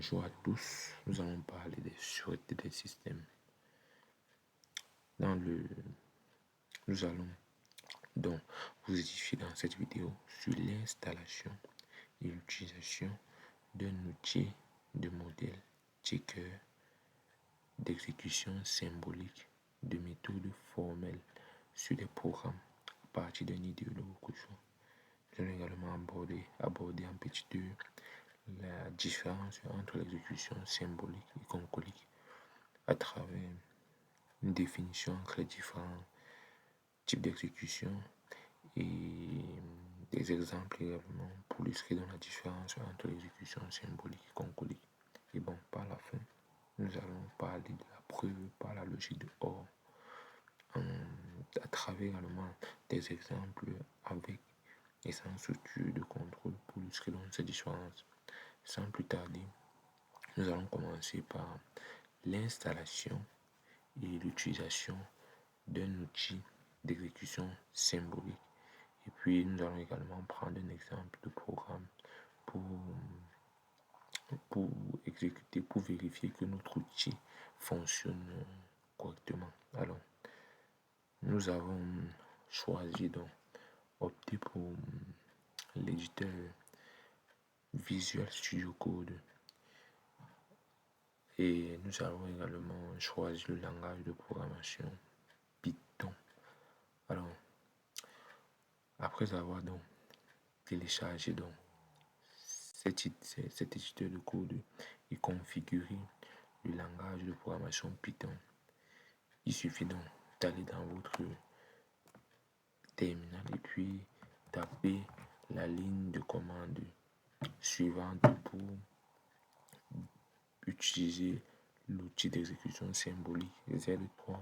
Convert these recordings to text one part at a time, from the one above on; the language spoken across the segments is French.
Bonjour à tous, nous allons parler des sûretés des systèmes. Nous allons donc vous édifier dans cette vidéo sur l'installation et l'utilisation d'un outil de modèle checker, d'exécution symbolique, de méthodes formelles sur des programmes à partir d'un idéologue au choix. Nous allons également aborder en petit 2 la différence entre l'exécution symbolique et concolique à travers une définition entre les différents types d'exécution et des exemples également pour illustrer dans la différence entre l'exécution symbolique et concolique. Et bon, par la fin, nous allons parler de la preuve par la logique de OR à travers également des exemples avec et sans structure de contrôle pour illustrer donc ces différences. Sans plus tarder, nous allons commencer par l'installation et l'utilisation d'un outil d'exécution symbolique. Et puis, nous allons également prendre un exemple de programme pour exécuter, pour vérifier que notre outil fonctionne correctement. Alors, nous avons choisi donc opté pour l'éditeur Visual Studio Code. Et nous avons également choisi le langage de programmation Python. Alors, après avoir donc téléchargé donc cet éditeur de code et configuré le langage de programmation Python, il suffit donc d'aller dans votre terminal et puis taper la ligne de commande suivante pour utiliser l'outil d'exécution symbolique Z3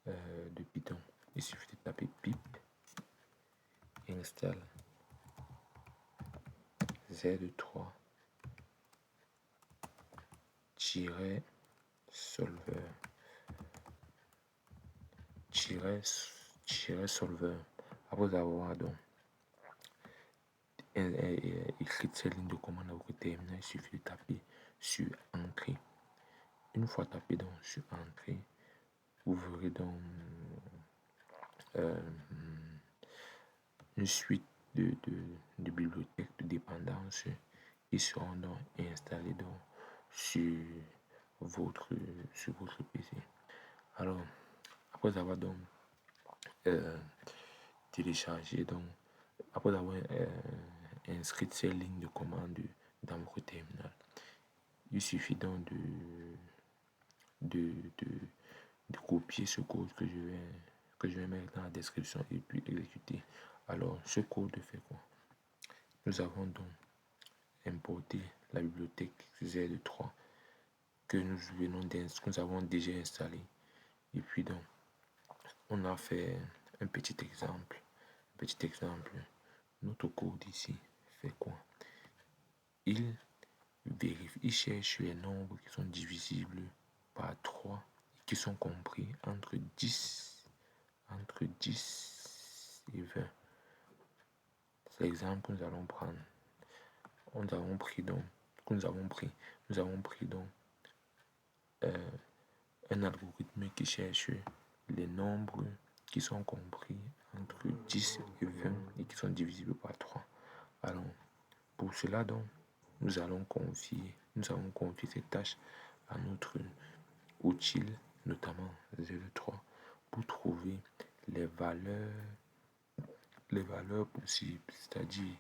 de Python. Il suffit de taper pip install Z3 solver solver. Après avoir donc écrit cette ligne de commande à votre terminal, il suffit de taper sur entrée. Une fois tapé donc sur entrée, vous verrez donc une suite de bibliothèques de dépendances qui seront donc installées donc sur votre PC. Alors, après avoir donc téléchargé donc après avoir inscrit ces lignes de commande dans votre terminal, il suffit donc de copier ce code que je vais mettre dans la description et puis exécuter. Alors, ce code fait quoi? Nous avons donc importé la bibliothèque Z3 que nous avons déjà installée. Et puis donc, on a fait un petit exemple. Notre code ici fait quoi? Il cherche les nombres qui sont divisibles par 3 et qui sont compris entre 10 et 20. C'est l'exemple que nous allons prendre. Nous avons pris donc un algorithme qui cherche les nombres qui sont compris entre 10 et 20 et qui sont divisibles par 3. Alors, pour cela donc, nous avons confié cette tâche à notre outil, notamment Z3, pour trouver les valeurs possibles, c'est-à-dire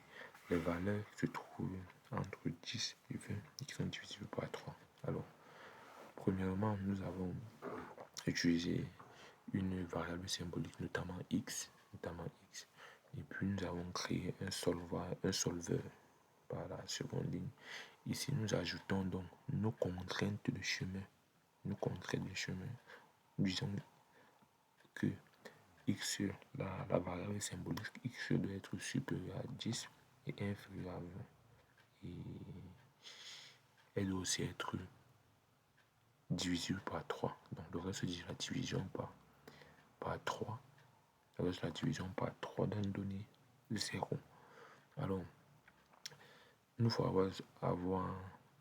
les valeurs qui se trouvent entre 10 et 20 et qui sont divisibles par 3. Alors, premièrement, nous avons utilisé une variable symbolique, notamment x, et puis nous avons créé un solver par la seconde ligne. Ici, nous ajoutons donc nos contraintes de chemin. Disons que x, la variable symbolique x doit être supérieur à 10 et inférieur à 20. Et elle doit aussi être divisible par 3. Donc le reste dit la division par 3. Le reste la division par 3 donne donné 0. Alors, nous faut avoir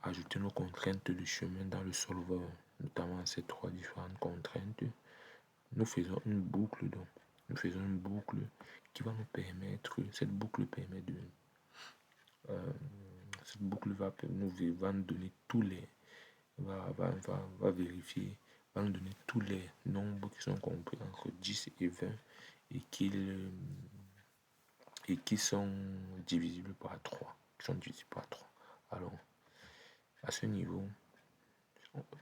ajouter nos contraintes de chemin dans le solveur, notamment ces trois différentes contraintes, nous faisons une boucle donc. Nous faisons une boucle qui va nous permettre, cette boucle permet de, cette boucle va nous donner tous les, va vérifier, va nous donner tous les nombres qui sont compris entre 10 et 20 et qui sont divisibles par 3. Alors, à ce niveau,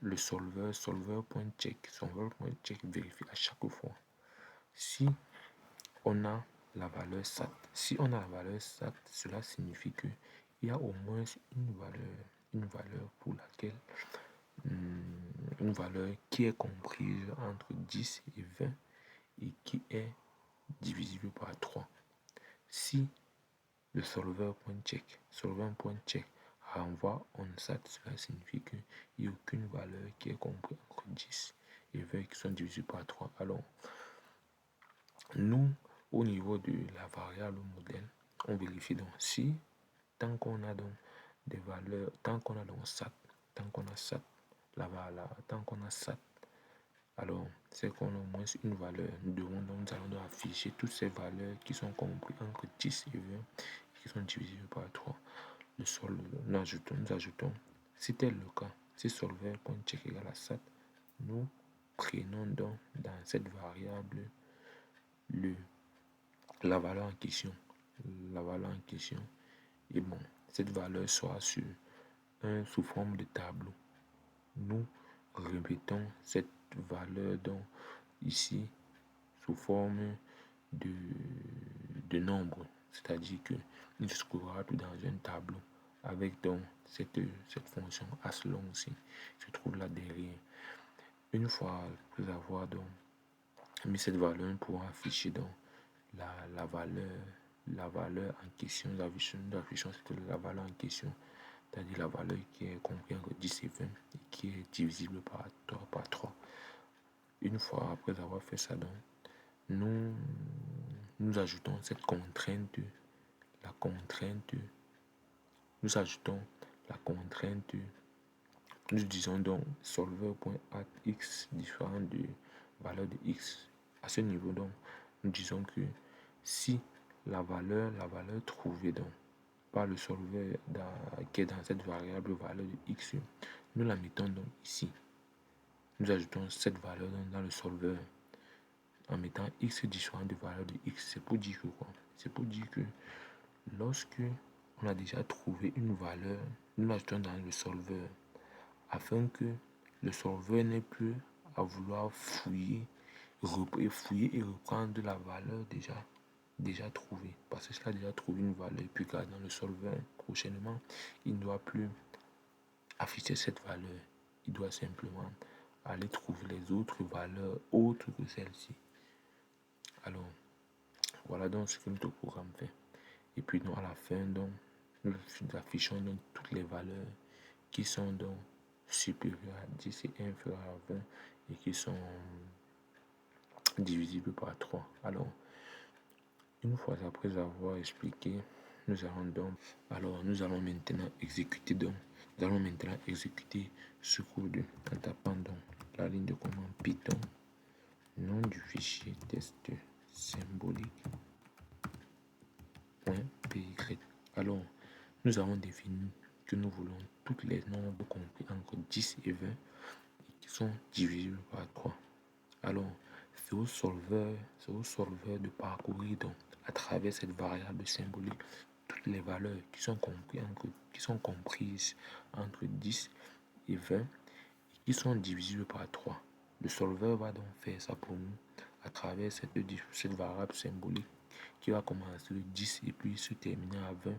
le solver.check vérifie à chaque fois si on a la valeur SAT. Si on a la valeur SAT, cela signifie qu'il y a au moins une valeur pour laquelle, une valeur qui est comprise entre 10 et 20 et qui est divisible par 3. Si le solver.check renvoie on SAT, cela signifie qu'il n'y a aucune valeur qui est comprise entre 10 et 20 qui sont divisibles par 3. Alors, nous, au niveau de la variable modèle, on vérifie donc si, tant qu'on a donc des valeurs, tant qu'on a donc SAT, tant qu'on a SAT, tant qu'on a SAT, alors c'est qu'on a au moins une valeur. Nous allons donc afficher toutes ces valeurs qui sont comprises entre 10 et 20 qui sont divisibles par 3. Nous ajoutons, si tel le cas, si solver.check égale à SAT, nous prenons donc dans cette variable la valeur en question. Et bon, cette valeur sera sous forme de tableau. Nous répétons cette valeur donc ici sous forme de nombre, c'est-à-dire que il se trouvera tout dans un tableau avec donc cette fonction as-long aussi se trouve là derrière. Une fois après avoir donc mis cette valeur, on pourra afficher donc la valeur en question. Nous affichons la valeur en question, c'est-à-dire la valeur qui est comprise entre 10 et 20 et qui est divisible par 3. Une fois après avoir fait ça, donc, nous ajoutons cette contrainte, nous ajoutons la contrainte, nous disons donc solver.addX différent de valeur de x. À ce niveau, donc, nous disons que si la valeur trouvée donc par le solver qui est dans cette variable valeur de x, nous la mettons donc ici. Nous ajoutons cette valeur dans le solver en mettant x différent de valeur de x. C'est pour dire que quoi? C'est pour dire que lorsque on a déjà trouvé une valeur, nous l'ajoutons dans le solver afin que le solver n'ait plus à vouloir fouiller et reprendre la valeur déjà trouvée. Parce que s'il a déjà trouvé une valeur et puis dans le solver prochainement, il ne doit plus afficher cette valeur. Il doit simplement aller trouver les autres valeurs autres que celle-ci. Alors, voilà donc ce que notre programme fait. Et puis, à la fin, donc, nous affichons donc toutes les valeurs qui sont donc supérieures à 10 et inférieures à 20 et qui sont divisibles par 3. Alors, une fois après avoir expliqué, nous allons maintenant exécuter ce code en tapant donc la ligne de commande Python, nom du fichier test symbolique .py. Alors, nous avons défini que nous voulons tous les nombres compris entre 10 et 20 qui sont divisibles par 3. Alors, c'est au solver de parcourir donc à travers cette variable symbolique toutes les valeurs qui sont comprises entre 10 et 20 et qui sont divisibles par 3. Le solver va donc faire ça pour nous à travers cette variable symbolique qui va commencer de 10 et puis se terminer à 20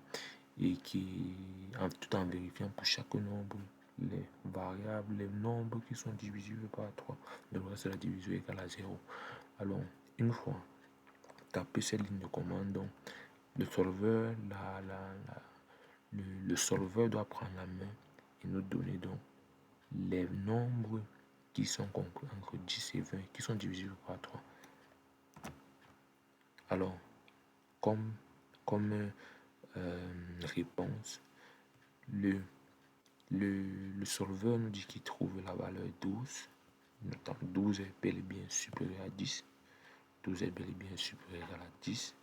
et tout en vérifiant pour chaque nombre les variables, les nombres qui sont divisibles par 3. Le reste de la division égale à 0. Alors, une fois tapé cette ligne de commande, donc, le solver doit prendre la main et nous donner donc les nombres qui sont compris entre 10 et 20 qui sont divisibles par 3. Alors, comme réponse, Le solveur nous dit qu'il trouve la valeur 12. Donc 12 est bel et bien supérieur à 10. 12 est bel et bien supérieur à 10.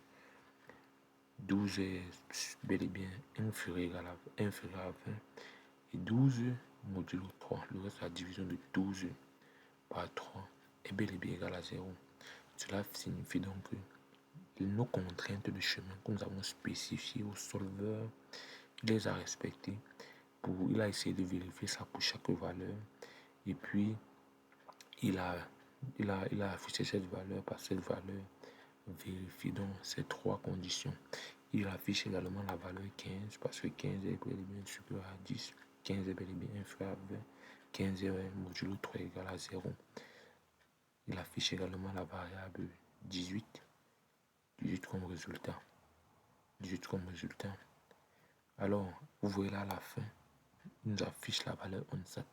12 est bel et bien inférieur à 20. Et 12 modulo 3, le reste de la division de 12 par 3 est bel et bien égal à 0. Cela signifie donc que nos contraintes de chemin que nous avons spécifiées au solveur, il les a respectées. Il a essayé de vérifier ça pour chaque valeur. Et puis, il a affiché cette valeur par cette valeur. Vérifie donc ces trois conditions. Il affiche également la valeur 15 parce que 15 est bel et bien supérieur à 10. 15 est bel et bien inférieur à 20. 15 est modulo 3 égale à 0. Il affiche également la variable 18. 18 comme résultat. 18 comme résultat. Alors, vous voyez là à la fin, il nous affiche la valeur ONSAT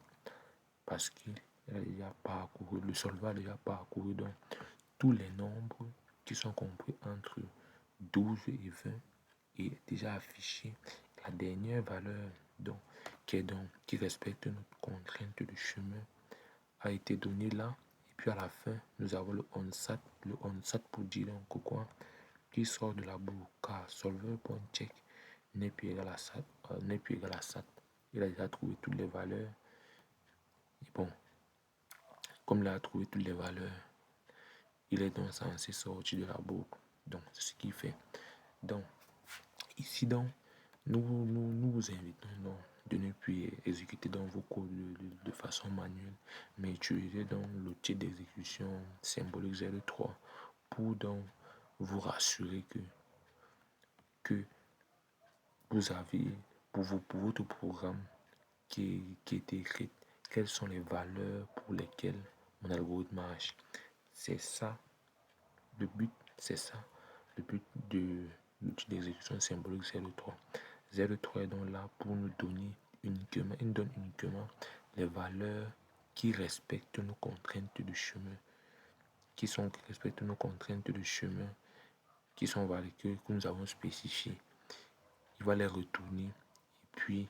parce qu'il a déjà parcouru, le solveur a déjà parcouru donc tous les nombres qui sont compris entre 12 et 20 et déjà affiché la dernière valeur donc, qui respecte notre contrainte de chemin a été donnée là. Et puis à la fin, nous avons le ONSAT. Le ONSAT pour dire donc quoi, qui sort de la boucle car solver.check n'est plus égal à SAT. Il a déjà trouvé toutes les valeurs. Et bon, comme il a trouvé toutes les valeurs, il est donc censé sortir de la boucle. Donc, c'est ce qu'il fait. Donc, ici, donc, nous vous invitons donc de ne plus exécuter dans vos codes de façon manuelle, mais utiliser donc l'outil d'exécution symbolique 03 pour donc vous rassurer que vous avez pour votre programme qui est écrit, quelles sont les valeurs pour lesquelles mon algorithme marche. C'est ça le but, le but de l'outil d'exécution symbolique 03. 03 est donc là pour nous donner uniquement, il nous donne uniquement les valeurs qui respectent nos contraintes de chemin, qui respectent nos contraintes de chemin, qui sont valeurs que nous avons spécifiées. Il va les retourner et puis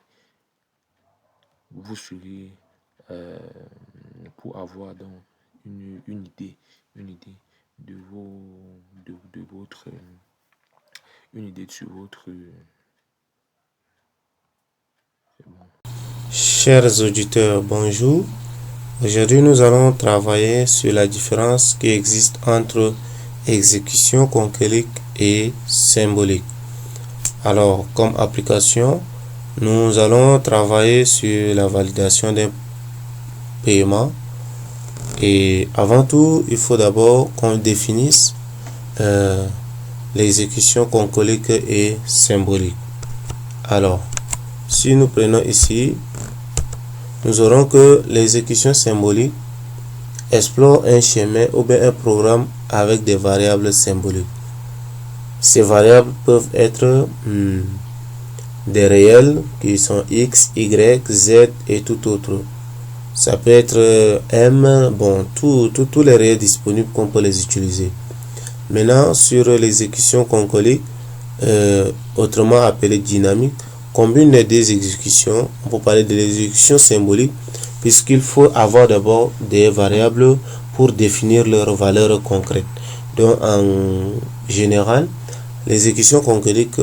vous serez pour avoir donc une idée de votre une idée sur votre Chers auditeurs, bonjour. Aujourd'hui, nous allons travailler sur la différence qui existe entre exécution concolique et symbolique. Alors, comme application, nous allons travailler sur la validation d'un paiement. Et avant tout, il faut d'abord qu'on définisse l'exécution concolique et symbolique. Alors, si nous prenons ici, nous aurons que l'exécution symbolique explore un chemin ou bien un programme avec des variables symboliques. Ces variables peuvent être des réels qui sont x, y, z et tout autre. Ça peut être m, bon, tous les réels disponibles qu'on peut les utiliser. Maintenant, sur l'exécution concolique, autrement appelée dynamique, combine les deux exécutions. On peut parler de l'exécution symbolique puisqu'il faut avoir d'abord des variables pour définir leurs valeurs concrètes. Donc en général, l'exécution concolique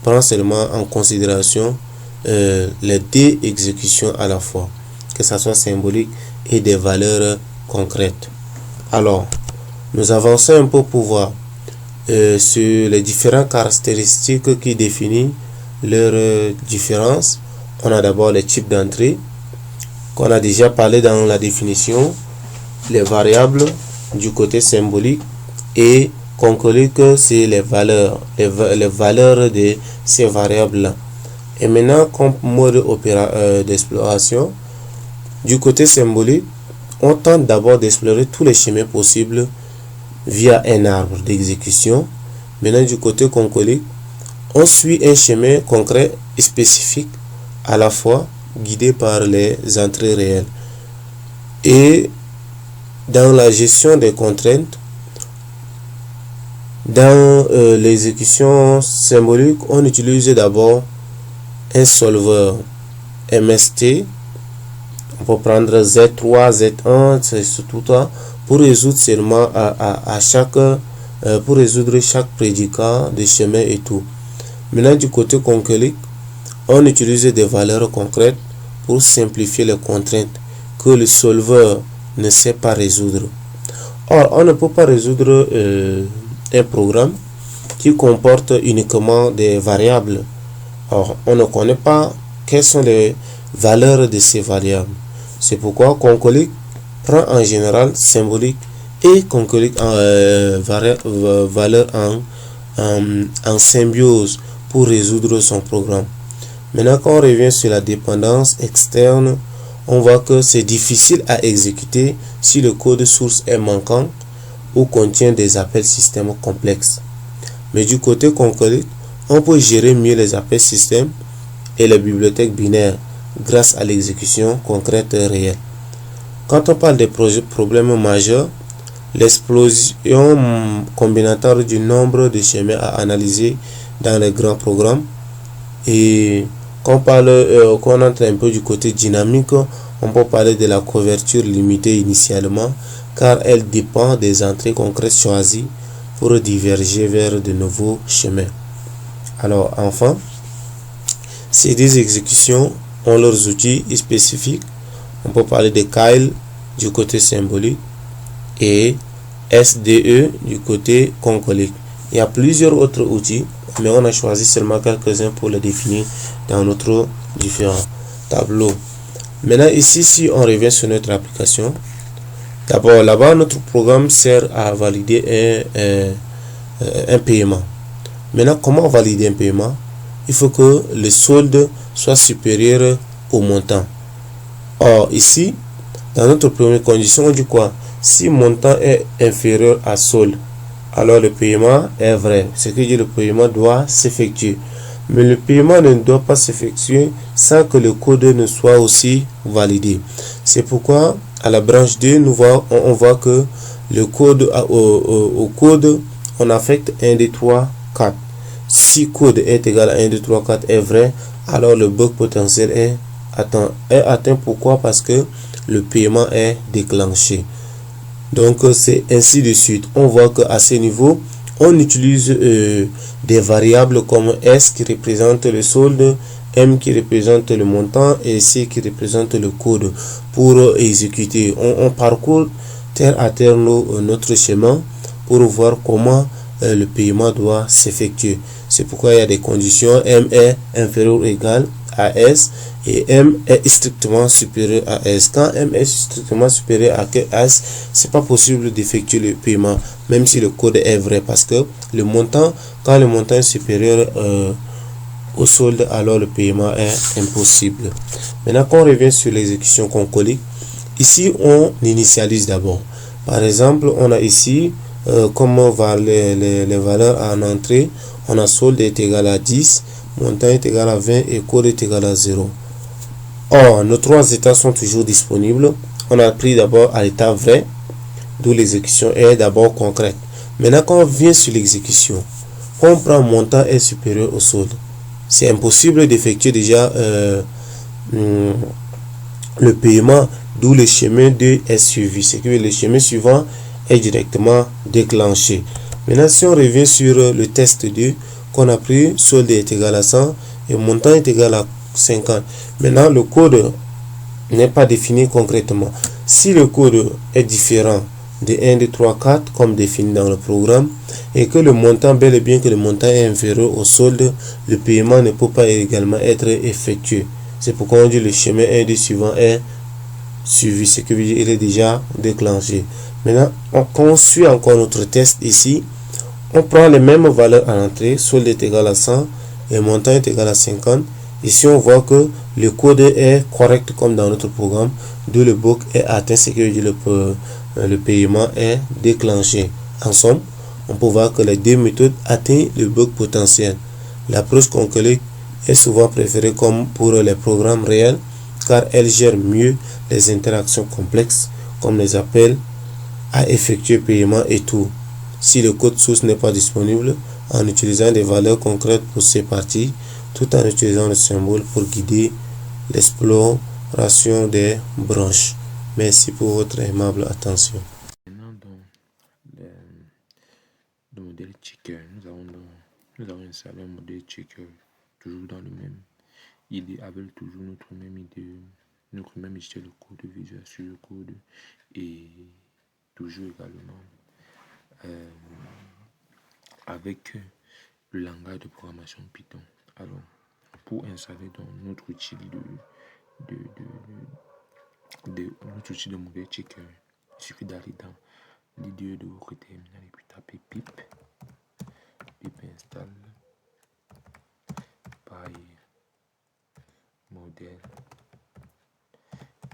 prend seulement en considération les deux exécutions à la fois, que ce soit symbolique et des valeurs concrètes. Alors, nous avançons un peu pour voir sur les différentes caractéristiques qui définissent leur différence. On a d'abord les types d'entrée qu'on a déjà parlé dans la définition, les variables du côté symbolique et concolique, c'est les valeurs de ces variables là. Et maintenant, comme mode d'exploration du côté symbolique, on tente d'abord d'explorer tous les chemins possibles via un arbre d'exécution. Maintenant, du côté concolique, on suit un chemin concret et spécifique à la fois, guidé par les entrées réelles. Et dans la gestion des contraintes, dans l'exécution symbolique, on utilise d'abord un solveur MST. On peut prendre Z3, Z1, c'est tout ça, pour résoudre seulement à chaque pour résoudre chaque prédicat de chemin et tout. Maintenant, du côté concolique, on utilise des valeurs concrètes pour simplifier les contraintes que le solveur ne sait pas résoudre. Or, on ne peut pas résoudre un programme qui comporte uniquement des variables. Or, on ne connaît pas quelles sont les valeurs de ces variables. C'est pourquoi concolique prend en général symbolique et concolique en valeur en symbiose pour résoudre son programme. Maintenant, quand on revient sur la dépendance externe, on voit que c'est difficile à exécuter si le code source est manquant ou contient des appels système complexes. Mais du côté concolique, on peut gérer mieux les appels système et les bibliothèques binaires grâce à l'exécution concrète réelle. Quand on parle des problèmes majeurs, l'explosion combinatoire du nombre de chemins à analyser dans les grands programmes, et quand on entre un peu du côté dynamique, on peut parler de la couverture limitée initialement car elle dépend des entrées concrètes choisies pour diverger vers de nouveaux chemins. Alors enfin, ces deux exécutions ont leurs outils spécifiques. On peut parler de Kyle du côté symbolique et SDE du côté concolique. Il y a plusieurs autres outils, mais on a choisi seulement quelques-uns pour les définir dans notre différents tableaux. Maintenant ici, si on revient sur notre application, d'abord là-bas notre programme sert à valider un paiement. Maintenant, comment valider un paiement? Il faut que le solde soit supérieur au montant. Or ici, dans notre première condition, on dit quoi? Si montant est inférieur à solde, alors le paiement est vrai. Ce qui dit le paiement doit s'effectuer. Mais le paiement ne doit pas s'effectuer sans que le code ne soit aussi validé. C'est pourquoi à la branche 2, on voit que le code au code, on affecte 1, 2, 3, 4. Si code est égal à 1, 2, 3, 4 est vrai, alors le bug potentiel est atteint. Pourquoi? Parce que le paiement est déclenché. Donc c'est ainsi de suite. On voit qu'à ce niveau, on utilise des variables comme S qui représente le solde, M qui représente le montant et C qui représente le code pour exécuter. On parcourt terre à terre notre chemin pour voir comment le paiement doit s'effectuer. C'est pourquoi il y a des conditions. M est inférieur ou égal à S et M est strictement supérieur à S. Quand M est strictement supérieur à S, c'est pas possible d'effectuer le paiement, même si le code est vrai, parce que le montant, quand le montant est supérieur au solde, alors le paiement est impossible. Maintenant, quand on revient sur l'exécution concolique, ici on initialise d'abord. Par exemple, on a ici comme les valeurs en entrée, on a solde est égal à 10, montant est égal à 20 et code est égal à 0. Or, nos trois états sont toujours disponibles. On a pris d'abord à l'état vrai, d'où l'exécution est d'abord concrète. Maintenant, quand on vient sur l'exécution, on prend montant est supérieur au solde. C'est impossible d'effectuer déjà le paiement, d'où le chemin 2 est suivi. C'est que le chemin suivant est directement déclenché. Maintenant, si on revient sur le test 2, qu'on a pris, solde est égal à 100 et montant est égal à 50. Maintenant, le code n'est pas défini concrètement. Si le code est différent de 1, 2, 3, 4, comme défini dans le programme, et que le montant, bel et bien que le montant est inférieur au solde, le paiement ne peut pas également être effectué. C'est pourquoi on dit le chemin 1 du suivant est suivi, ce qui veut dire qu'il est déjà déclenché. Maintenant, on suit encore notre test ici. On prend les mêmes valeurs à l'entrée, solde est égal à 100 et montant est égal à 50. Ici, on voit que le code est correct comme dans notre programme, d'où le bug est atteint, ce qui veut dire le paiement est déclenché. En somme, on peut voir que les deux méthodes atteignent le bug potentiel. L'approche concolique est souvent préférée comme pour les programmes réels, car elle gère mieux les interactions complexes, comme les appels à effectuer paiement et tout. Si le code source n'est pas disponible, en utilisant des valeurs concrètes pour ces parties, tout en utilisant le symbole pour guider l'exploration des branches. Merci pour votre aimable attention. Maintenant, dans le modèle checker, nous avons installé un modèle checker toujours dans le même idée, avec toujours notre même idée, notre même histoire de code Visual Studio Code et toujours également avec le langage de programmation Python. Alors, pour installer dans notre outil notre outil de modèle checker, il suffit d'aller dans l'IDE de votre terminal et puis taper pip install by modèle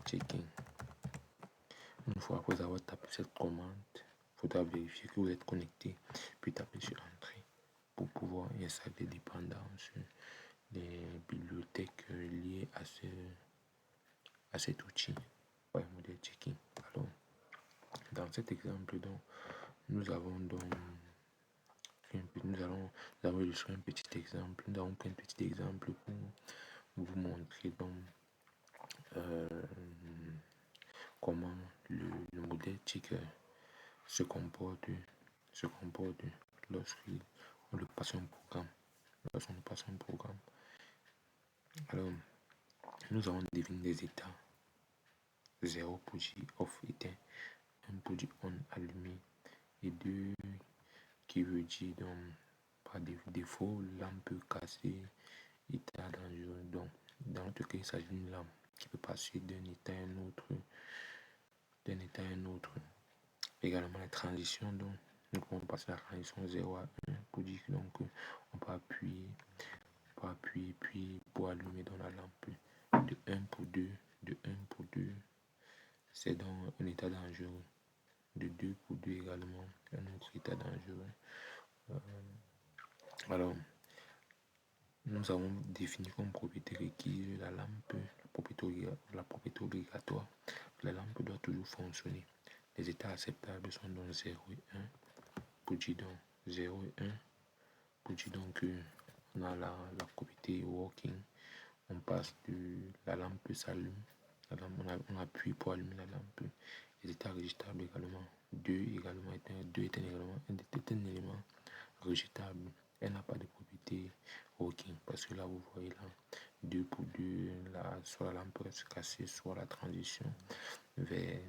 checking. Une fois après avoir tapé cette commande, il faudra vérifier que vous êtes connecté, puis taper sur Entrée pour pouvoir installer des dépendances, les bibliothèques liées à cet outil, par modèle checking. Alors, dans cet exemple, donc, nous avons illustré un petit exemple. Nous avons pris un petit exemple pour vous montrer donc comment le modèle checker se comporte lorsqu'on le passe un programme. Alors, nous avons défini des états. 0 pour dire off éteint, 1 pour dire on allumé et 2 qui veut dire donc par défaut lampe cassée, état dangereux. Donc, dans notre cas, il s'agit d'une lampe qui peut passer d'un état à un autre. Également, les transitions, donc, nous pouvons passer la transition 0 à 1 pour dire que donc, on peut appuyer, puis pour allumer dans la lampe de 1 pour 2, c'est donc un état dangereux. De 2 pour 2 également, un autre état dangereux. Alors, nous avons défini comme propriété requise la lampe, la propriété obligatoire. La lampe doit toujours fonctionner. Les états acceptables sont donc 0 et 1. Pour dire donc 0 et 1, pour dire donc on a la propriété working. On passe de la lampe s'allume, on appuie pour allumer la lampe. Les états rejettables également. 2 également est un élément rejetable. Elle n'a pas de propriété working parce que là vous voyez là 2 pour 2, là, soit la lampe reste cassée, soit la transition vers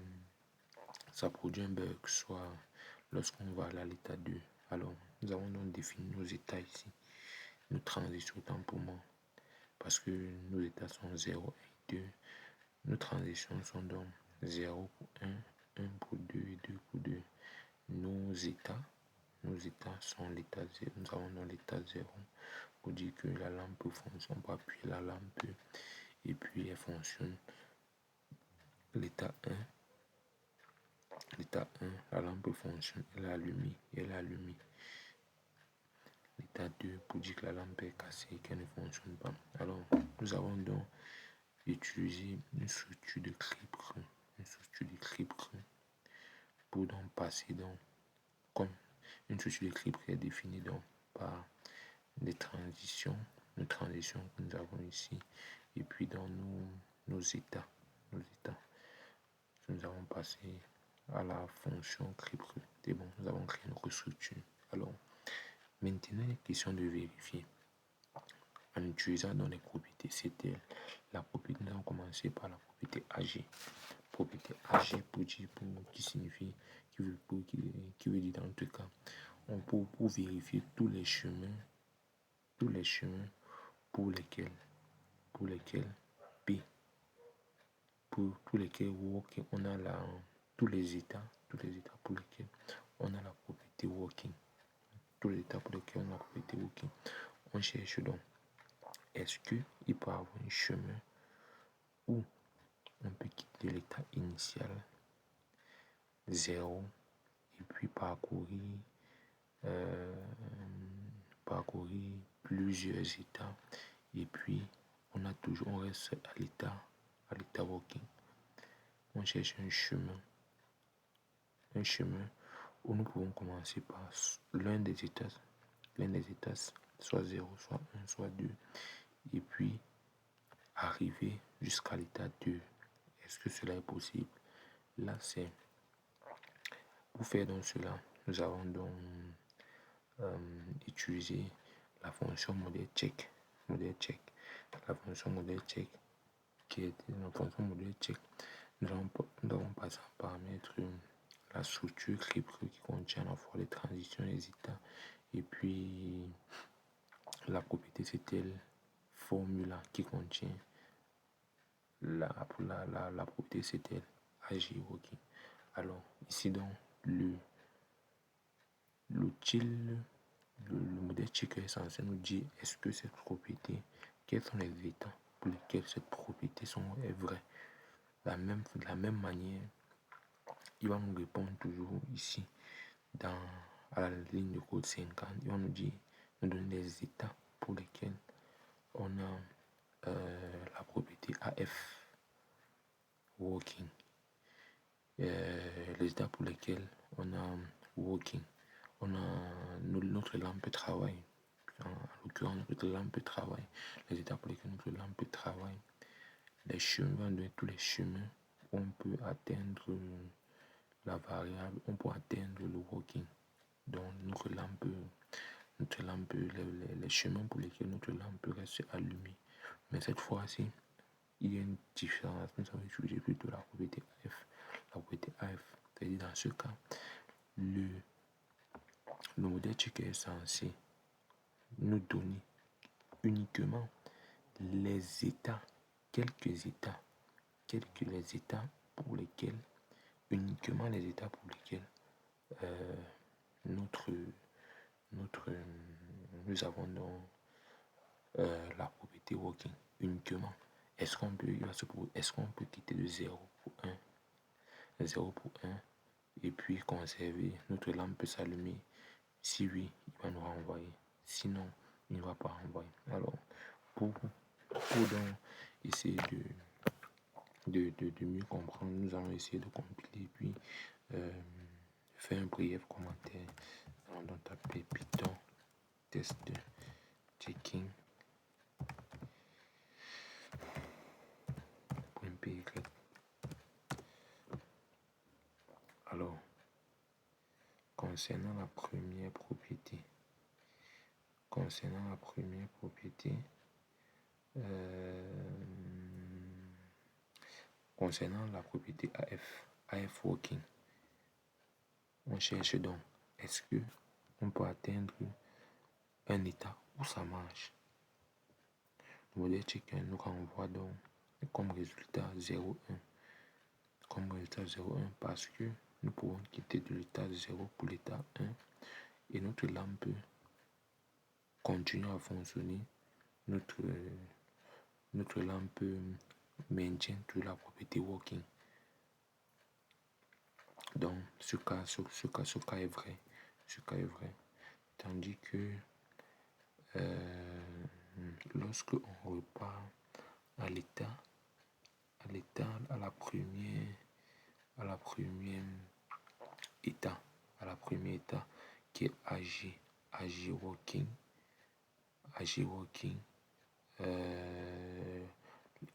ça produit un bug, soit lorsqu'on va à l'état 2. Alors nous avons donc défini nos états ici, nos transitions autant pour moi, parce que nos états sont 0 et 2. Nos transitions sont donc 0 pour 1 pour 2 et 2 pour 2. Nos états sont l'état 0. Nous avons dans l'état 0 pour dire que la lampe fonctionne. On peut appuyer la lampe et puis elle fonctionne. L'état 1, la lampe fonctionne, elle est allumée. L'état 2 pour dire que la lampe est cassée et qu'elle ne fonctionne pas. Alors, nous avons donc utilisé une structure de crypte pour donc passer donc comme une structure de crypte qui est définie donc par des transitions, nos transitions que nous avons ici, et puis dans nos états. Nous avons passé à la fonction crypte. Et bon, nous avons créé notre structure. Alors, maintenant, il est question de vérifier en utilisant dans les propriétés CTL. La propriété, nous allons commencer par la propriété AG. Propriété AG qui signifie, qui veut dire dans notre cas, pour vérifier tous les chemins pour lesquels P, pour lesquels working, on a tous les états pour lesquels on a la propriété working. Tous les états pour lesquels on a la propriété working. On cherche donc, est-ce qu'il peut y avoir un chemin où on peut quitter l'état initial 0 et puis parcourir plusieurs états et puis on reste à l'état working. On cherche un chemin où nous pouvons commencer par l'un des états, soit 0, soit 1, soit 2, et puis arriver jusqu'à l'état 2. Est-ce que cela est possible? Là, c'est pour faire donc cela, nous avons donc utilisé la fonction modèle check. La fonction modèle check qui est la fonction modèle check. Nous avons passé en paramètre la structure crypto qui contient à la fois les transitions, les états, et puis la propriété c'était formula qui contient la propriété c'était AG working. Alors ici donc le modèle checker est censé nous dire est-ce que cette propriété, quels sont les états pour lesquels cette propriété est vraie. De la même manière, il va nous répondre toujours ici à la ligne de code 50. Il va nous donner les états pour lesquels on a la propriété AF working. Les états pour lesquels on a working. On a notre lampe travail. En l'occurrence, notre lampe travail. Les états pour lesquels notre lampe travaille. Les chemins, tous les chemins, on peut atteindre la variable, on peut atteindre le working. Donc notre lampe, les chemins pour lesquels notre lampe reste allumée. Mais cette fois-ci, il y a une différence. Nous avons utilisé plutôt la propriété AF. La propriété AF, c'est-à-dire dans ce cas, le modèle checker est censé nous donner uniquement les états, quelques les états pour lesquels, uniquement les états pour lesquels nous avons donc la propriété working uniquement. Est-ce qu'on peut quitter de 0 pour 1 et puis conserver, notre lampe peut s'allumer? Si oui, il va nous renvoyer. Sinon, il ne va pas renvoyer. Alors, pour donc essayer de mieux comprendre, nous allons essayer de compiler puis faire un bref commentaire. Nous allons donc taper Python test de checking .py. Alors, concernant la première propriété, concernant la propriété AF working, on cherche donc est-ce que on peut atteindre un état où ça marche. Le modèle checker nous renvoie donc comme résultat 0,1. Parce que nous pouvons quitter de l'état 0 pour l'état 1 et notre lampe continue à fonctionner. Notre lampe maintient toute la propriété working. Donc ce cas est vrai. Tandis que lorsque on repart à la première état qui est AG working,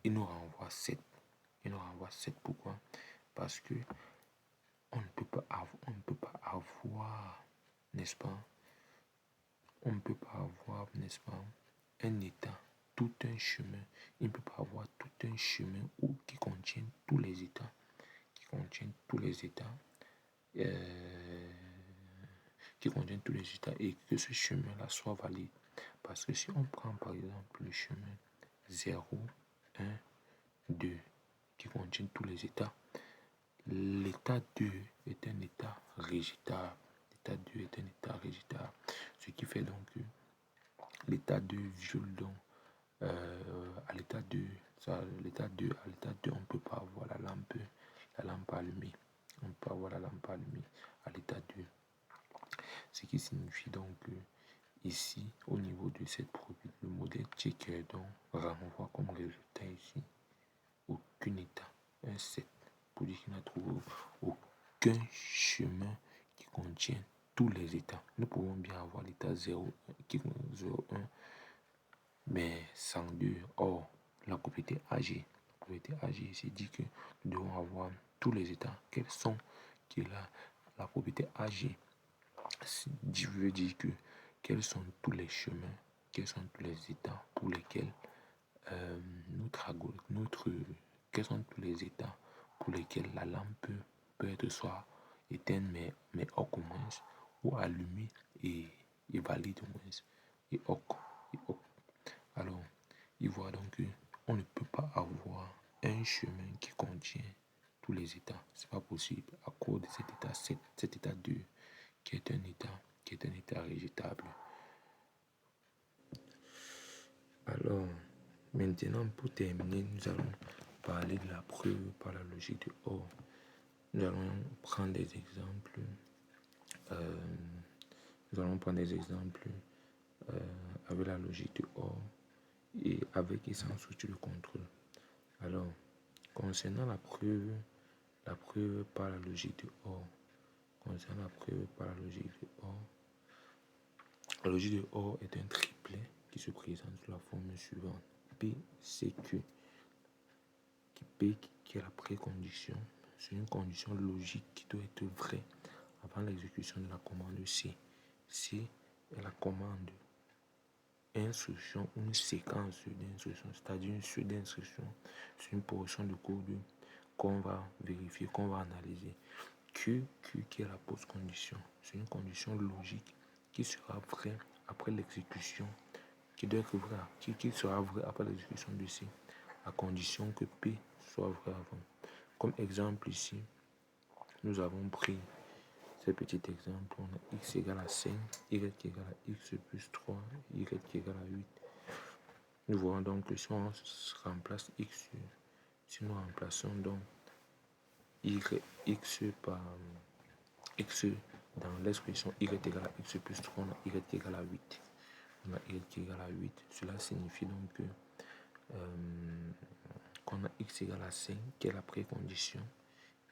il nous renvoie 7. Pourquoi? Parce que on ne peut pas avoir, n'est-ce pas? On ne peut pas avoir, n'est-ce pas, un état, tout un chemin. Il ne peut pas avoir tout un chemin qui contient tous les états. Et que ce chemin-là soit valide. Parce que si on prend par exemple le chemin 0, 1, 2 qui contient tous les états, l'état 2 est un état végétable. Ce qui fait donc que l'état 2 viole donc à l'état 2, on ne peut pas avoir la lampe allumée. On ne peut pas avoir la lampe allumée à l'état 2. Ce qui signifie donc que ici, au niveau de cette propriété, le modèle checker donc renvoie comme résultat ici aucun état, un 7, pour dire qu'il n'a trouvé aucun chemin qui contient tous les états. Nous pouvons bien avoir l'état 0, 1, mais sans 2. Or, la propriété AG. La propriété AG ici dit que nous devons avoir tous les états. Quels sont qui est la propriété AG veut dire que quels sont tous les chemins, quels sont tous les états pour lesquels quels sont tous les états pour lesquels la lampe peut être soit éteinte mais off au moins, ou allumée et valide au moins, et off. Alors, il voit donc qu'on ne peut pas avoir un chemin qui contient tous les états. C'est pas possible à cause de cet état, cet état 2 qui est un état rejetable. Alors, maintenant, pour terminer, nous allons parler de la preuve par la logique de OR. Nous allons prendre des exemples. Avec la logique de OR et avec et sans structure de contrôle. Alors, concernant la preuve par la logique de OR, la logique de OR est un triplet qui se présente sous la forme suivante. P, c'est Q. P qui est la précondition, c'est une condition logique qui doit être vraie avant l'exécution de la commande C. C est la commande instruction ou une séquence d'instructions, c'est-à-dire une suite d'instructions sur une portion de code qu'on va vérifier, qu'on va analyser. Q qui est la post-condition, c'est une condition logique qui sera vraie après l'exécution, qui doit être vraie, qui sera vraie après l'exécution de C, à condition que P soit vrai avant. Comme exemple ici, nous avons pris ce petit exemple, on a x égale à 5, y égale à x plus 3, y égale à 8. Nous voyons donc que si on remplace x, si nous remplaçons donc x par x dans l'expression y égale à x plus 3, on a y égale à 8. On a y égale à 8. Cela signifie donc que qu'on a x égale à 5, qui est la précondition,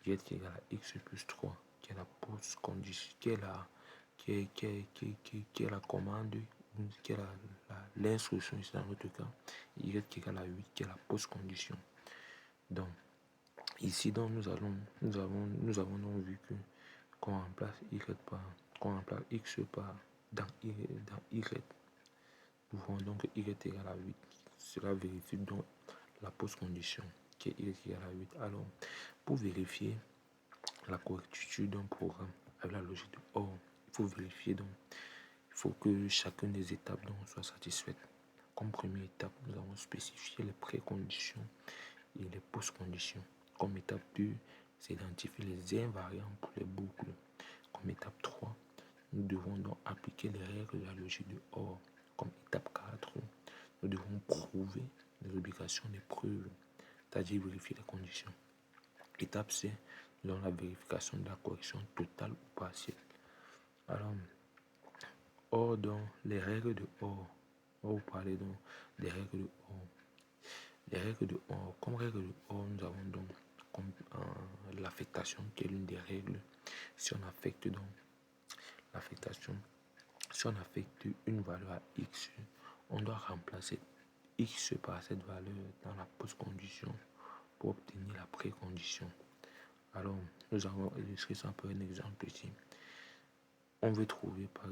y égale à x plus 3, qui est la post-condition, qui est la commande, qui est l'instruction ici dans notre cas, y égale à 8, qui est la post-condition. Donc, ici, donc, nous avons donc vu que qu'on remplace x par dans y, nous voyons donc y égale à 8. Cela vérifie donc la post-condition qui est y égale à 8. Alors, pour vérifier la correctitude d'un programme avec la logique de OR, il faut vérifier donc, il faut que chacune des étapes donc soit satisfaite. Comme première étape, nous avons spécifié les préconditions et les post-conditions. Comme étape 2, c'est identifier les invariants pour les boucles. Comme étape 3, nous devons donc appliquer les règles de la logique de OR. Comme étape 4, nous devons prouver les obligations des preuves, c'est-à-dire vérifier les conditions. Étape C, nous avons la vérification de la correction totale ou partielle. Alors, OR donc les règles de OR. On va vous parler donc des règles de OR. Les règles de OR, comme règle de OR, nous avons donc l'affectation qui est l'une des règles. Si on affecte donc l'affectation, si on affecte une valeur à x, on doit remplacer x par cette valeur dans la post-condition pour obtenir la précondition. Alors, nous allons illustrer ça par un exemple ici. On veut prouver par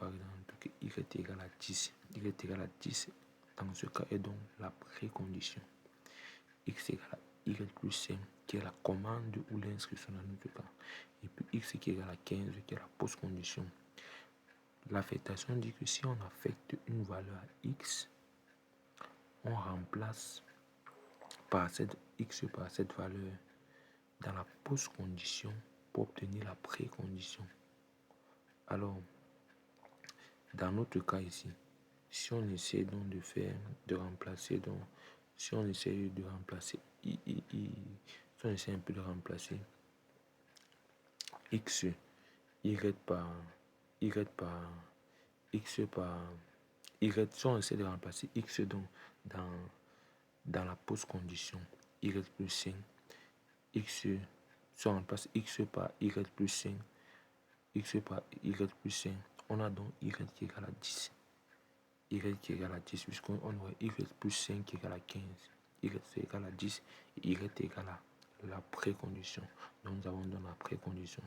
exemple que y est égal à 10. Y est égal à 10, dans ce cas, est donc la précondition. X égale à y plus 5, qui est la commande ou l'inscription dans notre cas. Et puis x qui est égal à 15, qui est la post-condition. L'affectation dit que si on affecte une valeur à x, on remplace par cette x par cette valeur dans la post-condition pour obtenir la précondition. Alors, dans notre cas ici, si on essaie donc si on essaie de remplacer x, y par x par y, si on essaie de remplacer x donc dans la post-condition y plus 5, si on remplace x par y plus 5, on a donc y qui égale à 10. y qui est égal à 10, puisqu'on aurait y plus 5 qui est égal à 15, y est égal à 10, et y est égal à la précondition. Donc nous avons dans la précondition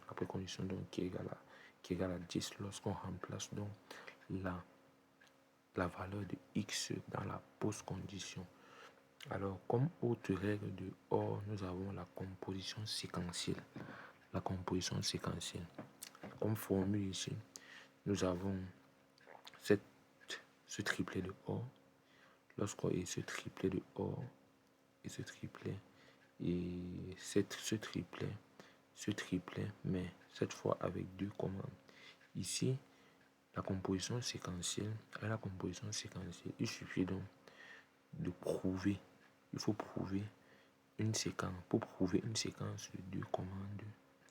donc qui est égal à 10 lorsqu'on remplace donc la valeur de x dans la post-condition. Alors, comme autre règle de OR, nous avons la composition séquentielle. La composition séquentielle. Comme formule ici, nous avons ce triplet de OR. Lorsqu'on a ce triplet de OR et ce triplet, ce triplet, mais cette fois avec deux commandes. Ici, la composition séquentielle, il suffit donc de prouver. Il faut prouver une séquence. Pour prouver une séquence de deux commandes,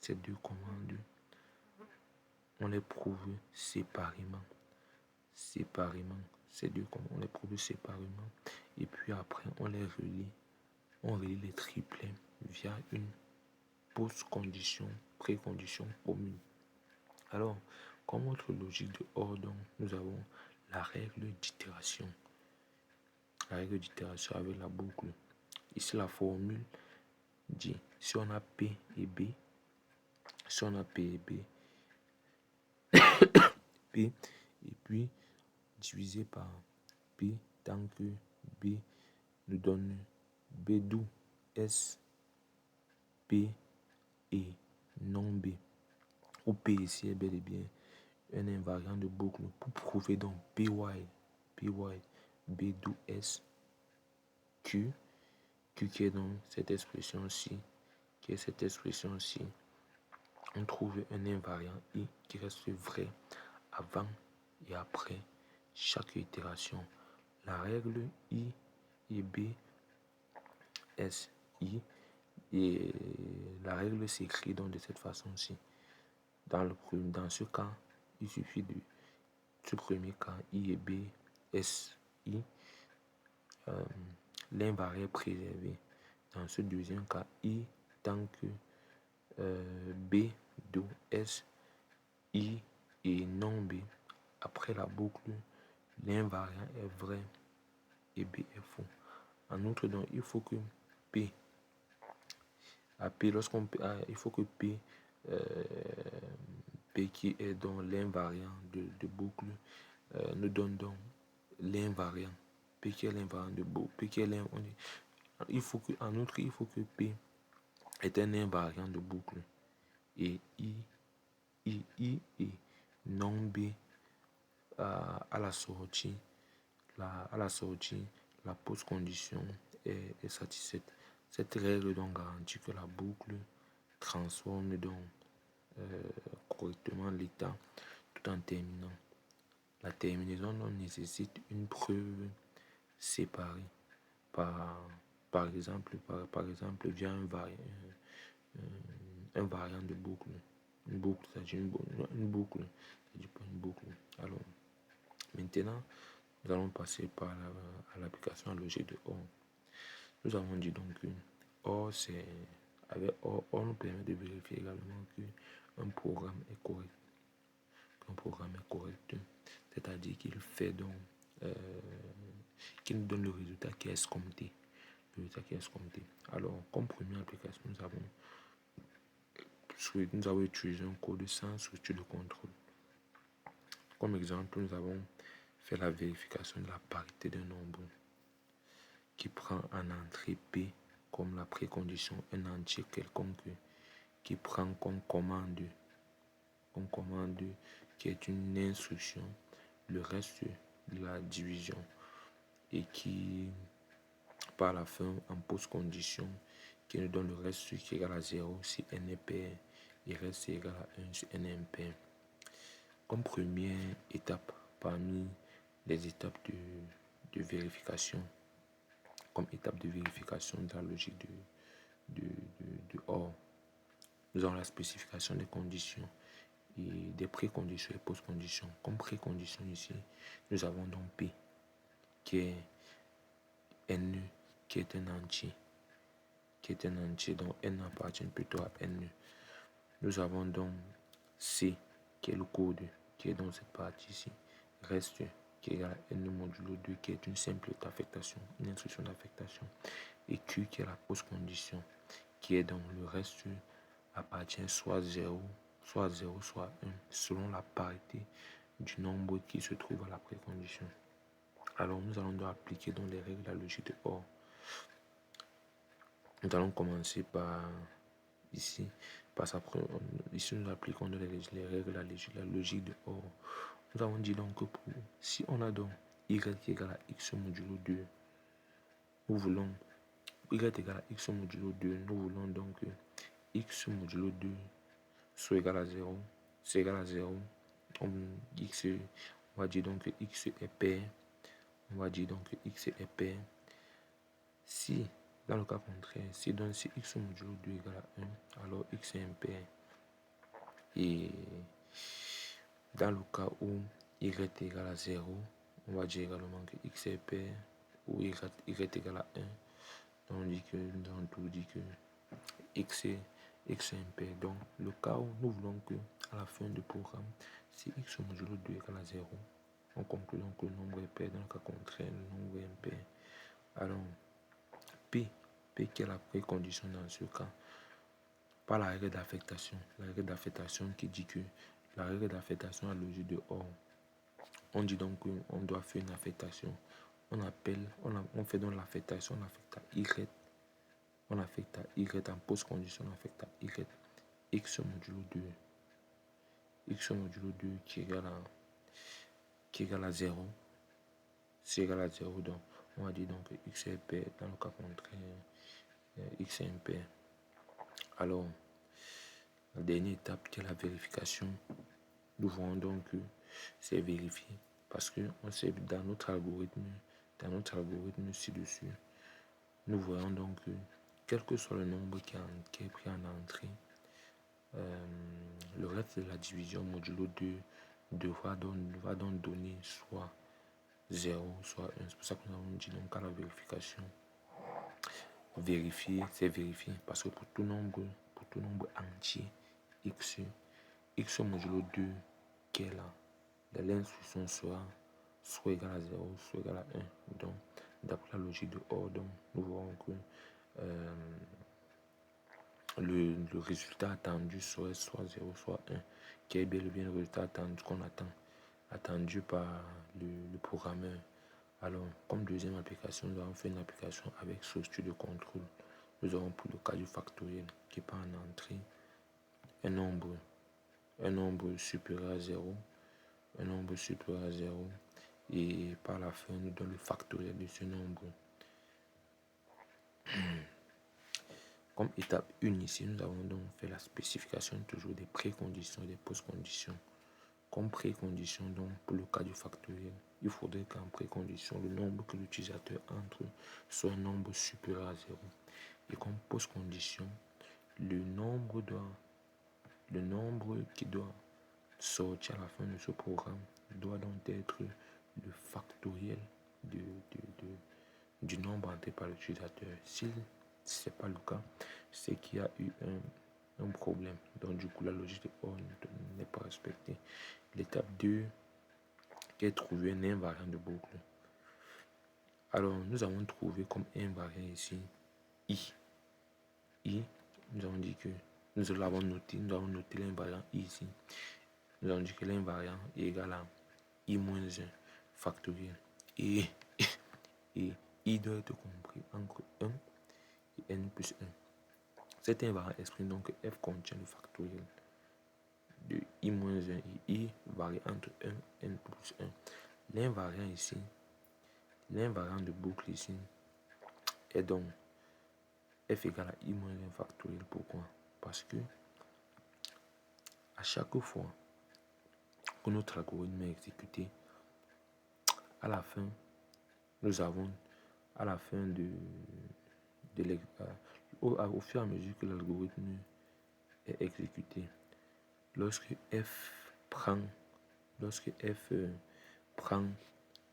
ces deux commandes, on les prouve séparément. Ces deux commandes, on les prouve séparément. Et puis après, on les relie. On relie les triplets via une post-condition, précondition commune. Alors, comme autre logique de OR, donc, nous avons la règle d'itération. La règle d'itération avec la boucle. Ici, la formule dit, si on a P et B, P et puis divisé par P tant que B nous donne B d'où S, P et non B. Ou P ici est bel et bien un invariant de boucle pour prouver donc PY, B d'où S, Q qui est dans cette expression-ci, on trouve un invariant I qui reste vrai avant et après chaque itération. La règle I et B, S, I, et la règle s'écrit donc de cette façon-ci. Dans ce cas, il suffit de ce premier cas, I et B, S, I, l'invariant est préservé. Dans ce deuxième cas, I tant que B, d'où S, I et non B. Après la boucle, l'invariant est vrai et B est faux. En outre, donc, il faut que P, il faut que P, P qui est dans l'invariant de boucle, nous donne donc l'invariant. P qui est l'invariant de boucle. En outre, il faut que P est un invariant de boucle. Et I et non B à la sortie, la post-condition est satisfaite. Cette règle donc garantit que la boucle transforme donc correctement l'état tout en terminant. La terminaison donc nécessite une preuve séparée par exemple via un variant de boucle. Une boucle, c'est-à-dire une boucle. C'est-à-dire pas une boucle. Alors, maintenant, nous allons passer à l'application à logique de OR. Nous avons dit donc que OR, avec OR nous permet de vérifier également qu'un programme est correct. C'est-à-dire qu'il fait donc qu'il nous donne le résultat qui est escompté. Alors, comme première application, nous avons utilisé un code sans structure de contrôle. Comme exemple, nous avons fait la vérification de la parité d'un nombre qui prend en entrée P comme la précondition un entier quelconque qui prend comme commande qui est une instruction le reste de la division et qui par la fin en post-condition qui nous donne le reste qui est égal à 0 si n est pair et reste égal à 1 si n est impair. Comme première étape parmi les étapes de vérification, comme étape de vérification de la logique de OR, nous avons la spécification des conditions et des préconditions et post-conditions. Comme précondition ici, nous avons donc P qui est N qui est un entier, donc N appartient plutôt à N. Nous avons donc C qui est le code qui est dans cette partie ici, reste qui est égal à n modulo 2 qui est une simple affectation, une instruction d'affectation, et q qui est la post-condition, qui est donc le reste appartient soit 0, soit 0, soit 1, selon la parité du nombre qui se trouve à la précondition. Alors nous allons donc appliquer donc les règles de la logique de OR. Nous allons commencer par ici, ici nous appliquons les règles de la logique de OR. Nous avons dit donc que si on a donc y qui est égal à x modulo 2, nous voulons y égale à x modulo 2, nous voulons donc que x modulo 2 soit égal à 0, c'est égal à 0. On va dire donc que x est pair. On va dire donc que x est pair. Si, dans le cas contraire, si x modulo 2 est égal à 1, alors x est impair. Et dans le cas où y est égal à 0, on va dire également que x est pair ou y est égal à 1. Donc on dit que x est impair. Donc le cas où nous voulons que à la fin du programme, si x modulo 2 est égal à 0, on conclut donc que le nombre est pair. Dans le cas contraire, le nombre est impair. Alors P qui est la précondition dans ce cas, par la règle d'affectation. La règle d'affectation qui dit que la règle d'affectation à la logique de OR. On dit donc qu'on doit faire une affectation. On fait donc l'affectation, on affecte à Y. On affecte à Y en post-condition, on affecte à Y. X modulo 2. X modulo 2 qui est égal à 0. C'est égal à 0. Donc, on va dire donc que X est pair. Dans le cas contraire, X est impair. Alors, la dernière étape qui est la vérification. Nous voyons donc que c'est vérifié parce que on sait dans notre algorithme ci-dessus, nous voyons donc que quel que soit le nombre qui est pris en entrée, le reste de la division modulo 2 va donc donner soit 0, soit 1. C'est pour ça que nous avons dit donc à la vérification. Vérifier, c'est vérifier parce que pour tout nombre entier, x modulo 2 qui est là, l'instruction sera soit égal à 0, soit égal à 1. Donc, d'après la logique de OR, donc, nous voyons que le résultat attendu serait soit 0, soit 1, qui est bien le résultat attendu qu'on attendu par le programmeur. Alors, comme deuxième application, nous avons fait une application avec structure de contrôle. Nous avons pour le cas du factoriel qui part en entrée un nombre supérieur à 0, un nombre supérieur à 0, et par la fin, nous donne le factoriel de ce nombre. Comme étape 1 ici, nous avons donc fait la spécification toujours des préconditions et des post-conditions. Comme précondition, donc, pour le cas du factoriel, il faudrait qu'en précondition, le nombre que l'utilisateur entre soit un nombre supérieur à 0. Et comme post-condition, le nombre qui doit sortir à la fin de ce programme doit donc être le factoriel du nombre entré par l'utilisateur. Si ce n'est pas le cas, c'est qu'il y a eu un problème. Donc du coup, la logique de OR n'est pas respectée. L'étape 2 qui est trouver un invariant de boucle. Alors, nous avons trouvé comme invariant ici I. Nous avons dit que nous l'avons noté, l'invariant I ici. Nous avons dit que l'invariant est égal à I-1 factoriel. Et I doit être compris entre 1 et N plus 1. Cet invariant exprime donc que F contient le factoriel de I-1 et I varie entre 1 et N plus 1. L'invariant ici, l'invariant de boucle ici, est donc F égale à I-1 factoriel. Pourquoi? Parce que à chaque fois que notre algorithme est exécuté, à la fin, nous avons, à la fin au fur et à mesure que l'algorithme est exécuté, lorsque F prend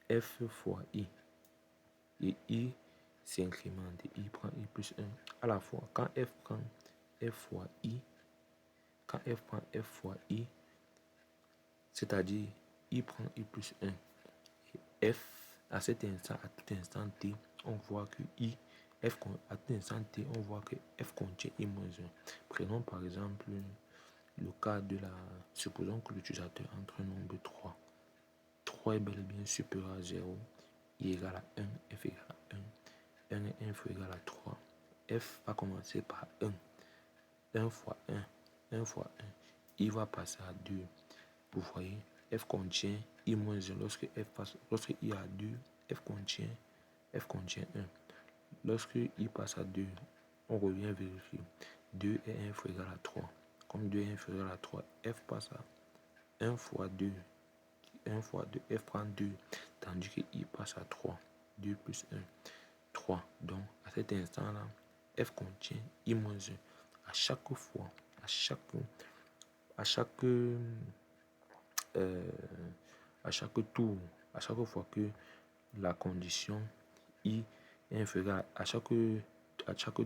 F fois I, et I s'incrémente, I prend I plus 1, à la fois, quand F prend F fois I, c'est-à-dire I prend I plus 1, et f, à cet instant, à tout instant t, on voit que à tout instant t, on voit que f contient i-1. Prenons par exemple le cas de la... Supposons que l'utilisateur entre un nombre 3. 3 est bel et bien supérieur à 0, i égale à 1, f égale à 1, 1 et 1 fois égal à 3. F va commencer par 1. 1 fois 1, 1 fois 1. I va passer à 2. Vous voyez, f contient i-1. Lorsque i a 2, f contient 1. Lorsque i passe à 2, on revient vérifier. 2 et 1 fois égal à 3. Comme 2 et 1 fois égal à 3, f passe à 1 fois 2. 1 fois 2, f prend 2, tandis que i passe à 3. 2 plus 1, 3. Donc, à cet instant-là, f contient i-1. À chaque fois, à chaque tour, à chaque fois que la condition i est inférieure à chaque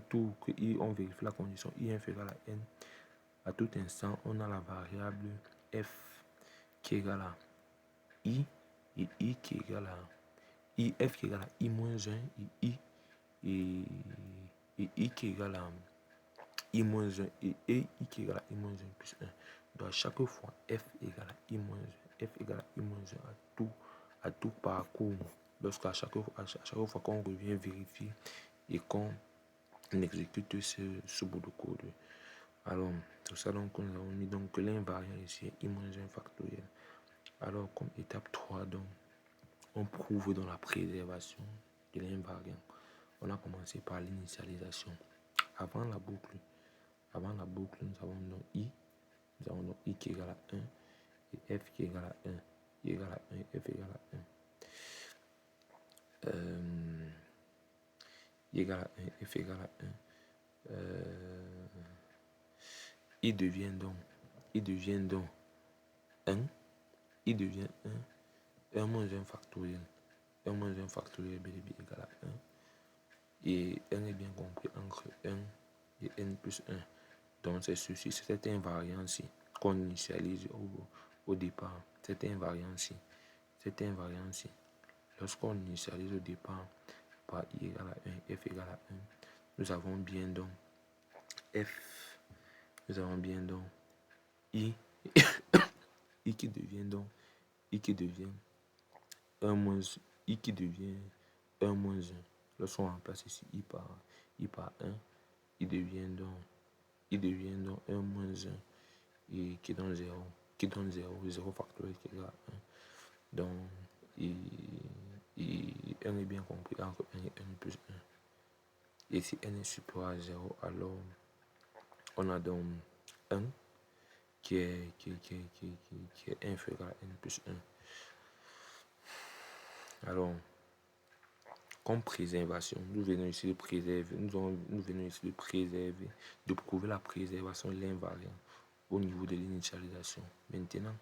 tour que i, on vérifie la condition i est inférieure à n, à tout instant, on a la variable f qui est égale à i et i qui est égal à f qui est égal à i-1 et i qui est égal à i-1 et i qui est égal à i-1 plus 1. Donc à chaque fois f égale à i-1, f égale à i-1 à tout parcours. Lorsqu'à chaque fois qu'on revient vérifier et qu'on exécute ce bout de code. Alors, tout ça, donc, nous avons mis donc que l'invariant ici est i-1 factoriel. Alors, comme étape 3, donc, on prouve dans la préservation de l'invariant. On a commencé par l'initialisation. Avant la boucle, nous avons donc i. Nous avons donc i qui est égal à 1 et f qui est égal à 1. I égale à 1 et f égale à 1. I égale à 1 et f égale à 1. I devient donc 1. I devient 1. 1 moins 1 factoriel. 1 moins 1 factoriel bel et bien égal à 1. Et n est bien compris entre 1 et n plus 1. Donc c'est ceci, c'est cette invariance-ci qu'on initialise au départ. Cette invariance-ci. Lorsqu'on initialise au départ par i égale à 1, f égale à 1, nous avons bien donc f, nous avons bien donc i, i qui devient 1 moins i qui devient 1 moins 1. Lorsqu'on remplace ici i par 1, il devient donc 1 moins 1 et qui donne 0, 0 factoriel qui est égal à 1. Donc, 1 est bien compris entre 1 et n plus 1. Et si n est supérieur à 0, alors on a donc 1 qui est inférieur à n plus 1. Alors, comme préservation, nous venons ici de préserver, de prouver la préservation de l'invariant au niveau de l'initialisation. Maintenant,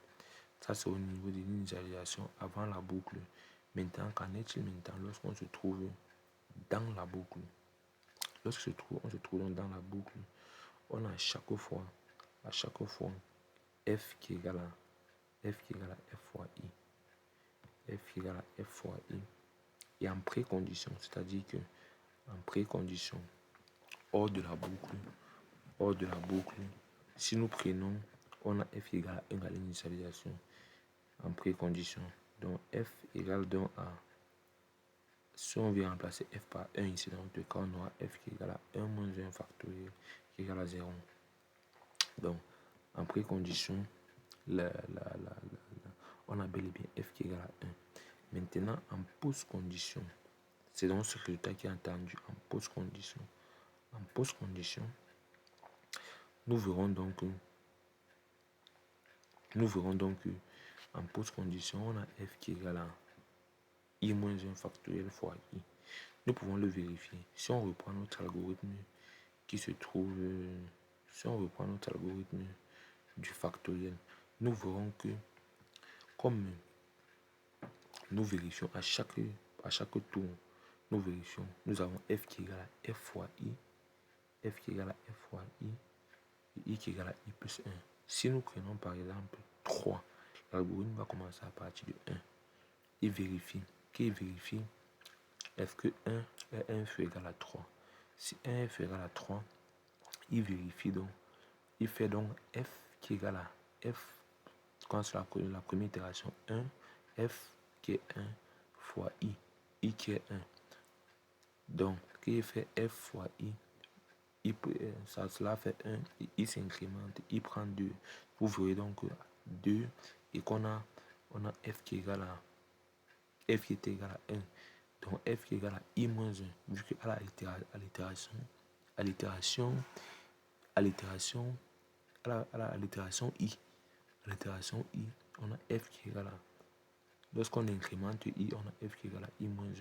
ça c'est au niveau de l'initialisation avant la boucle. Maintenant, qu'en est-il maintenant lorsqu'on se trouve dans la boucle? Lorsqu'on se trouve dans la boucle, on a à chaque fois f qui est égal à f fois i. F qui est égal à f fois i. Et en précondition, c'est-à-dire que en précondition, hors de la boucle, si nous prenons, on a f égale à 1 à l'initialisation. En précondition, donc f égale donc à, si on vient remplacer f par 1 ici, dans notre cas, on aura f qui est égal à 1 moins 1 factoriel qui est égal à 0. Donc, en précondition, on a bel et bien f qui est égal à 1. Maintenant, en post-condition, c'est donc ce résultat qui est attendu en post-condition. En post-condition, nous verrons donc que en post-condition, on a f qui est égal à i moins 1 factoriel fois i. Nous pouvons le vérifier. Si on reprend notre algorithme qui se trouve, du factoriel, nous verrons que comme nous vérifions à chaque tour, nous avons f qui est égal à f fois i, et i qui est égal à i plus 1. Si nous prenons par exemple 3, l'algorithme va commencer à partir de 1 et vérifie. qui vérifie est-ce que 1 est inférieur égal à 3. Si 1 est inférieur à 3, il vérifie donc, il fait donc f qui est égal à f, quand c'est la première itération 1, f qui est 1 fois i qui est 1. Donc, qui fait f fois i, cela fait 1, et i s'incrémente, i prend 2. Vous verrez donc 2 et qu'on a f qui est égal à f qui est égal à 1. Donc f qui est égal à i moins 1, vu qu'à l'itération i, on a f qui est égal à, lorsqu'on incrémente i, on a f qui est égal à i moins 1.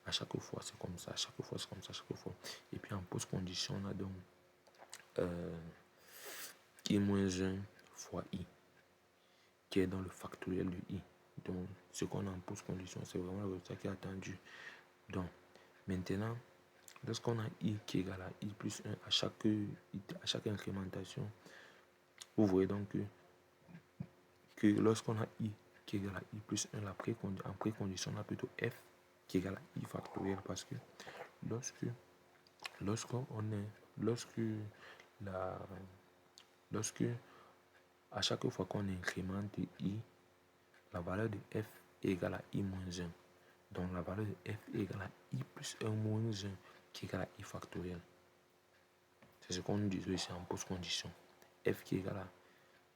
À chaque fois, c'est comme ça, à chaque fois, c'est comme ça, à chaque fois. Et puis en post-condition, on a donc i moins 1 fois i, qui est dans le factoriel de i. Donc, ce qu'on a en post-condition, c'est vraiment le résultat qui est attendu. Donc, maintenant, lorsqu'on a i qui est égal à i plus 1 à chaque incrémentation, vous voyez donc que lorsqu'on a i qui est égal à i plus 1, en précondition, on a plutôt f qui est égal à i factoriel, parce que lorsque à chaque fois qu'on incrémente i, la valeur de f est égale à i moins 1. Donc la valeur de f est égale à i plus 1 moins 1 qui est égal à i factoriel. C'est ce qu'on nous dit ici en post-condition. F qui est égal à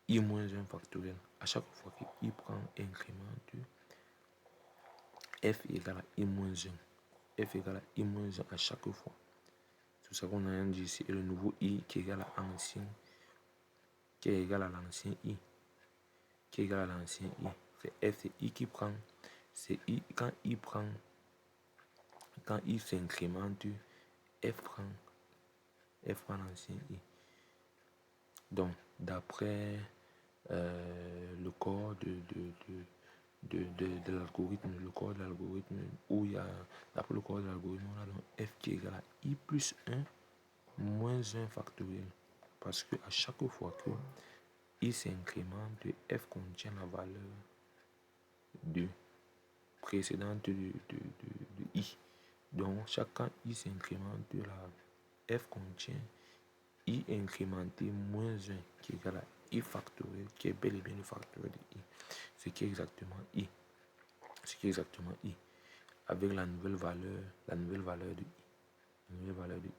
i moins 1 factoriel. À chaque fois que i prend incrémente, f est égal à i moins 1. F est égal à i moins 1 à chaque fois. C'est ça qu'on a dit ici. Et le nouveau i qui est égal à l'ancien, qui est égal à l'ancien i, qui est égal à l'ancien i. C'est f, c'est i qui prend. C'est i, quand i s'incrémente, f prend l'ancien i. Donc, d'après le corps de l'algorithme, où il y a, d'après le corps de l'algorithme, on a donc f qui est égal à i plus 1 moins 1 factoriel. Parce que à chaque fois que i s'incrémente, f contient la valeur de précédente de i. Donc, chaque fois i s'incrémente, la f contient i incrémenté moins 1 qui est égal à i factoriel, qui est bel et bien le factoriel de i. Ce qui est exactement i. Avec la nouvelle valeur de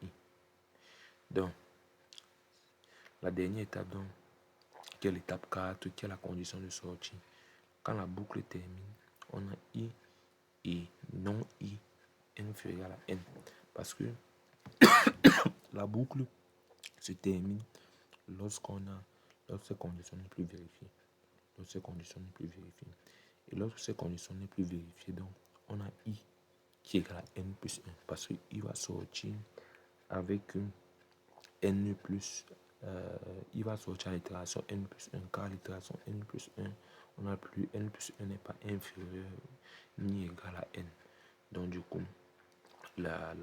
i. Donc, la dernière étape, donc, qui est l'étape 4, qui est la condition de sortie. Quand la boucle termine, on a i et non i inférieur à n. Parce que la boucle se termine lorsque cette condition n'est plus vérifiée. Et lorsque cette condition n'est plus vérifiée, donc on a i qui est égal à n plus 1. Parce qu'il va sortir avec n plus il va sortir à l'itération n plus 1, car l'itération n plus 1, on a plus n plus 1 n'est pas inférieur ni égal à n. Donc du coup, la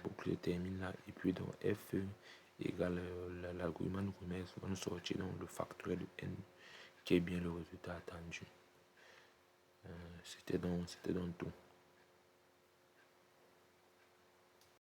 boucle termine là, et puis donc f égale l'algorithme va nous sortir donc le factoriel de n, qui est bien le résultat attendu. C'était donc tout.